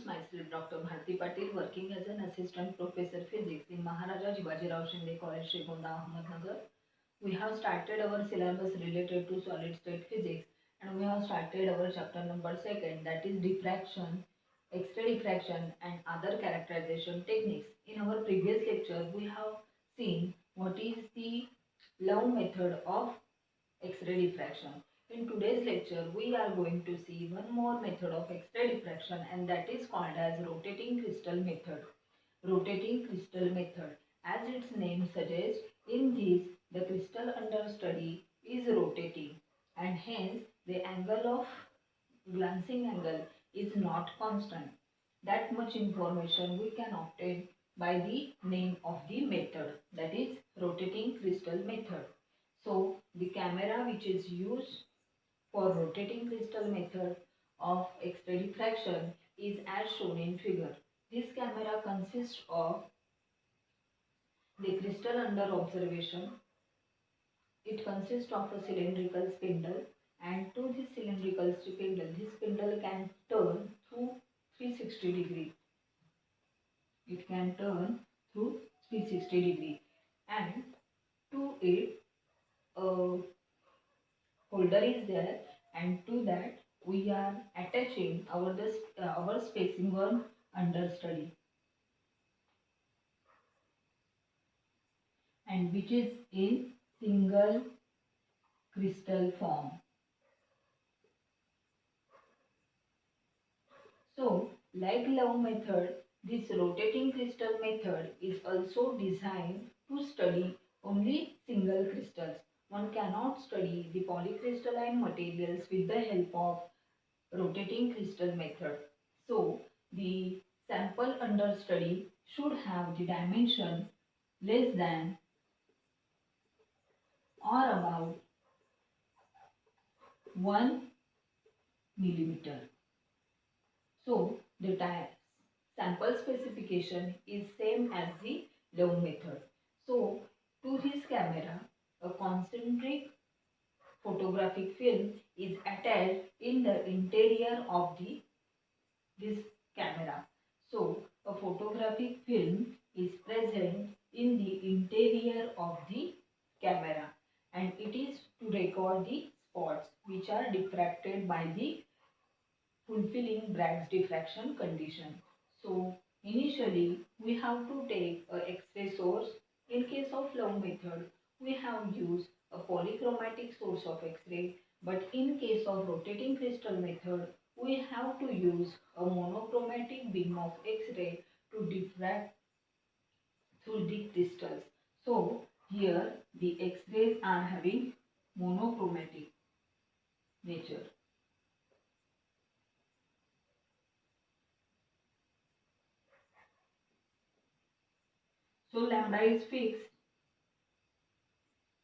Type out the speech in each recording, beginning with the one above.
myself Dr. Bharati Patil, working as an assistant professor physics in Maharaja Jivajirao Shinde College, Srigonda, Ahmednagar. We have started our syllabus related to solid state physics, and we have started our chapter number 2, that is diffraction, X-ray diffraction and other characterization techniques. In our previous lecture, we have seen what is the Love method of X-ray diffraction. In today's lecture, we are going to see one more method of X-ray diffraction, and that is called as rotating crystal method. Rotating crystal method. As its name suggests, in this the crystal under study is rotating, and hence the angle of glancing angle is not constant. That much information we can obtain by the name of the method, that is rotating crystal method. So the camera which is used for rotating crystal method of X-ray diffraction is as shown in figure. This camera consists of the crystal under observation. It consists of a cylindrical spindle, and to this cylindrical spindle, this spindle can turn through 360 degree. It can turn through 360 degree, and to it a holder is there, and to that we are attaching our spacing one understudy, and which is in single crystal form. So, like Love method, this rotating crystal method is also designed to study only single crystals. One cannot study the polycrystalline materials with the help of rotating crystal method. So, the sample under study should have the dimension less than or about 1 millimeter. So, the sample specification is same as the Love method. So, to this camera, a concentric photographic film is attached in the interior of this camera. So, a photographic film is present in the interior of the camera, and it is to record the spots which are diffracted by the fulfilling Bragg's diffraction condition. So, initially we have to take a X-ray source. In case of Love method, we have used a polychromatic source of X-ray, but in case of rotating crystal method, we have to use a monochromatic beam of X-ray to diffract through the crystals. So, here the X-rays are having monochromatic nature. So, lambda is fixed.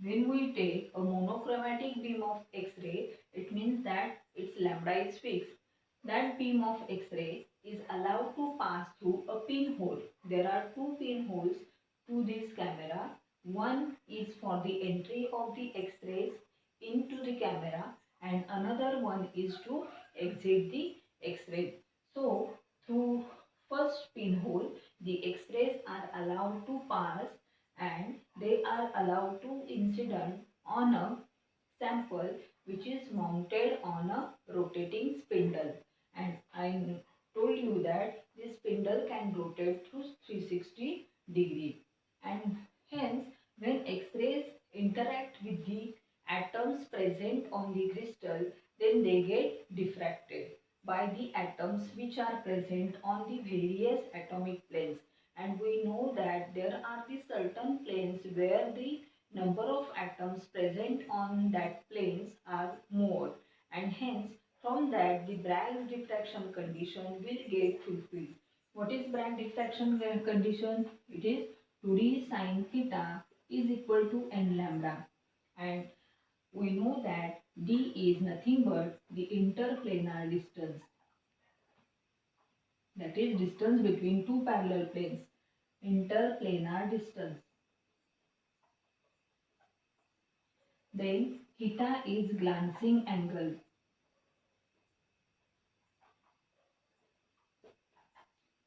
When we take a monochromatic beam of X-ray, it means that its lambda is fixed. That beam of X-ray is allowed to pass through a pinhole. There are two pinholes to this camera. One is for the entry of the X-rays into the camera, and another one is to exit the X-ray. So, through first pinhole, the X-rays are allowed to pass, and they are allowed to incident on a sample which is mounted on a rotating spindle. And I told you that this spindle can rotate through 360 degree, and hence when X-rays interact with the atoms present on the crystal, then they get diffracted by the atoms which are present on the various atomic planes. And we know that there are the certain planes where the number of atoms present on that planes are more, and hence from that the Bragg's diffraction condition will get fulfilled. What is Bragg diffraction condition? It is 2d sine theta is equal to n lambda, and we know that d is nothing but the interplanar distance, that is distance between two parallel planes, interplanar distance. Then theta is glancing angle.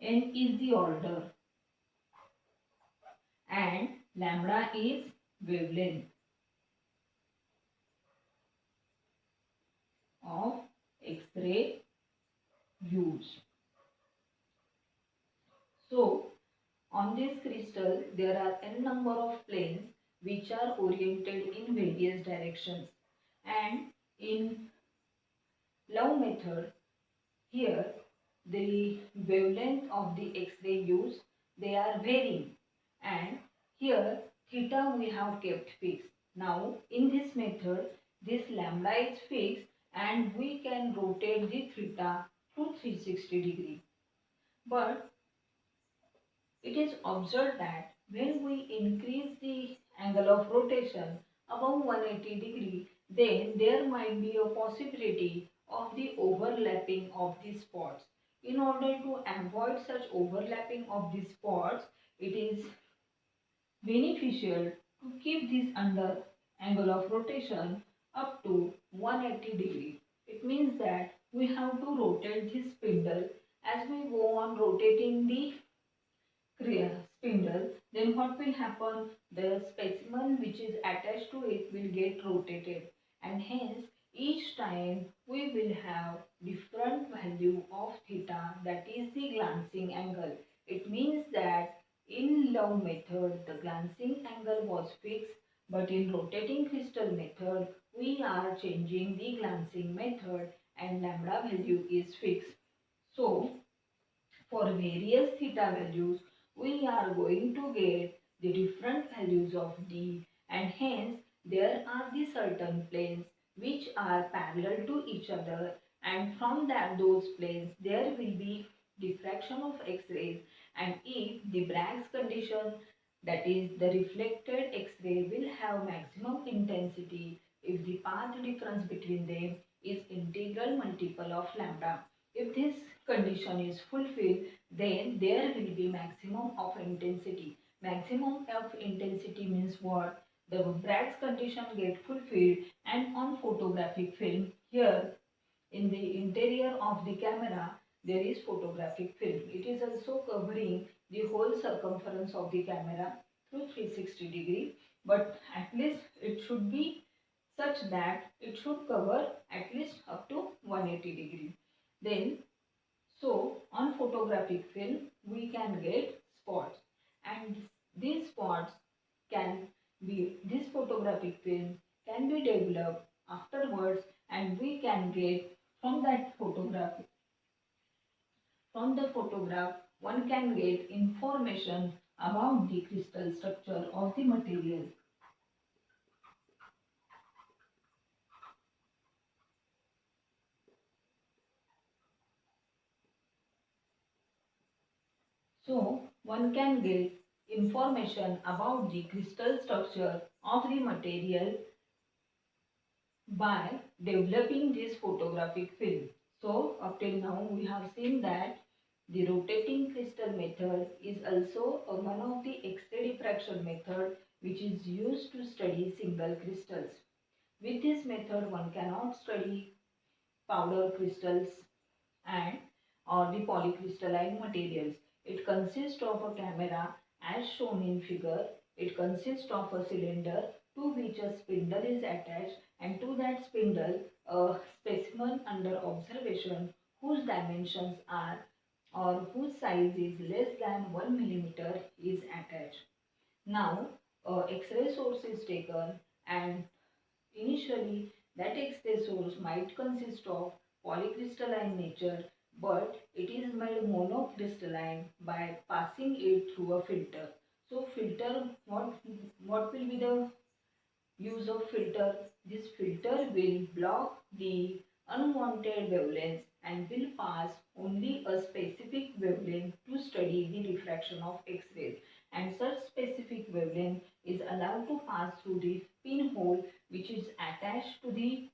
N is the order, and lambda is wavelength of X-ray used. So, on this crystal, there are n number of planes which are oriented in various directions. And in love method, here the wavelength of the X-ray used, they are varying. And here theta we have kept fixed. Now in this method, this lambda is fixed and we can rotate the theta to 360 degree. But it is observed that when we increase the angle of rotation above 180 degree, then there might be a possibility of the overlapping of the spots. In order to avoid such overlapping of the spots, it is beneficial to keep this under angle of rotation up to 180 degree. It means that we have to rotate this spindle. As we go on rotating the spindle, then what will happen? The specimen which is attached to it will get rotated, and hence each time we will have different value of theta, that is the glancing angle. It means that in love method the glancing angle was fixed, but in rotating crystal method we are changing the glancing method and lambda value is fixed. So for various theta values, we are going to get the different values of d, and hence there are the certain planes which are parallel to each other, and from that those planes there will be diffraction of X-rays, and if the Bragg's condition, that is the reflected X-ray will have maximum intensity if the path difference between them is integral multiple of lambda. If this condition is fulfilled, then there will be maximum of intensity. Maximum of intensity means what? The Bragg's condition get fulfilled, and on photographic film, here in the interior of the camera there is photographic film. It is also covering the whole circumference of the camera through 360 degree, but at least it should be such that it should cover at least up to 180 degree. Then so on photographic film we can get spots, and these spots can be, this photographic film can be developed afterwards, and we can get from that photograph, from the photograph one can get information about the crystal structure of the material. So one can get information about the crystal structure of the material by developing this photographic film. So up till now we have seen that the rotating crystal method is also one of the X-ray diffraction method which is used to study single crystals. With this method one cannot study powder crystals and or the polycrystalline materials. It consists of a camera as shown in figure. It consists of a cylinder to which a spindle is attached, and to that spindle a specimen under observation whose dimensions are or whose size is less than 1 millimeter is attached. Now X-ray source is taken, and initially, that X-ray source might consist of polycrystalline nature, but it is made monocrystalline by passing it through a filter. So filter, what will be the use of filter? This filter will block the unwanted wavelengths and will pass only a specific wavelength to study the diffraction of X-rays, and such specific wavelength is allowed to pass through the pinhole which is attached to the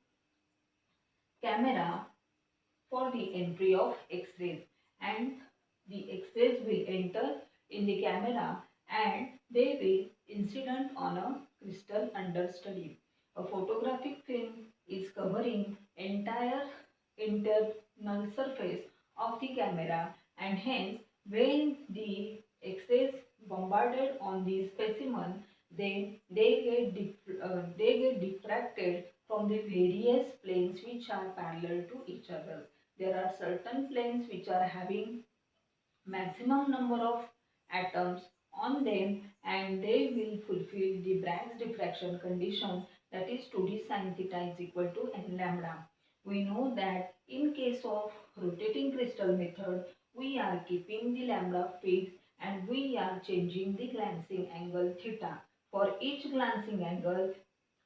camera for the entry of X-rays, and the X-rays will enter in the camera and they will incident on a crystal under study. A photographic film is covering entire internal surface of the camera, and hence When the X-rays bombarded on the specimen, then they get diffracted from the various planes which are parallel to each other. There are certain planes which are having maximum number of atoms on them, and they will fulfill the Bragg's diffraction condition, that is 2d sin theta is equal to n lambda. We know that in case of rotating crystal method, we are keeping the lambda fixed and we are changing the glancing angle theta. For each glancing angle,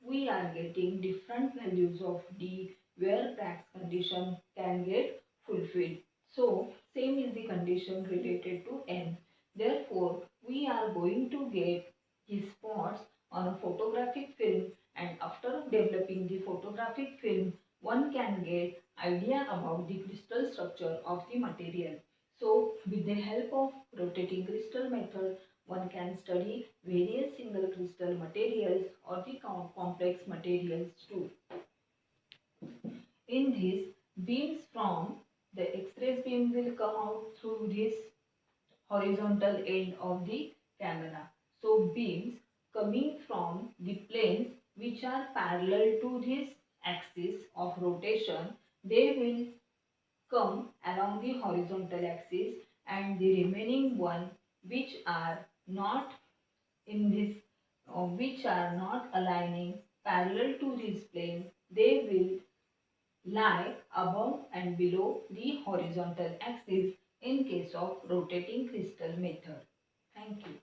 we are getting different values of d where Bragg's condition can get fulfilled. So, same is the condition related to n. Therefore, we are going to get the spots on a photographic film, and after developing the photographic film, one can get idea about the crystal structure of the material. So, with the help of rotating crystal method, one can study various single crystal materials or the complex materials too. In this, beams from the X-ray beam will come out through this horizontal end of the camera. So beams coming from the planes which are parallel to this axis of rotation, they will come along the horizontal axis, and the remaining one which are not in this which are not aligning parallel to this plane, they will lie above and below the horizontal axis in case of rotating crystal method. Thank you.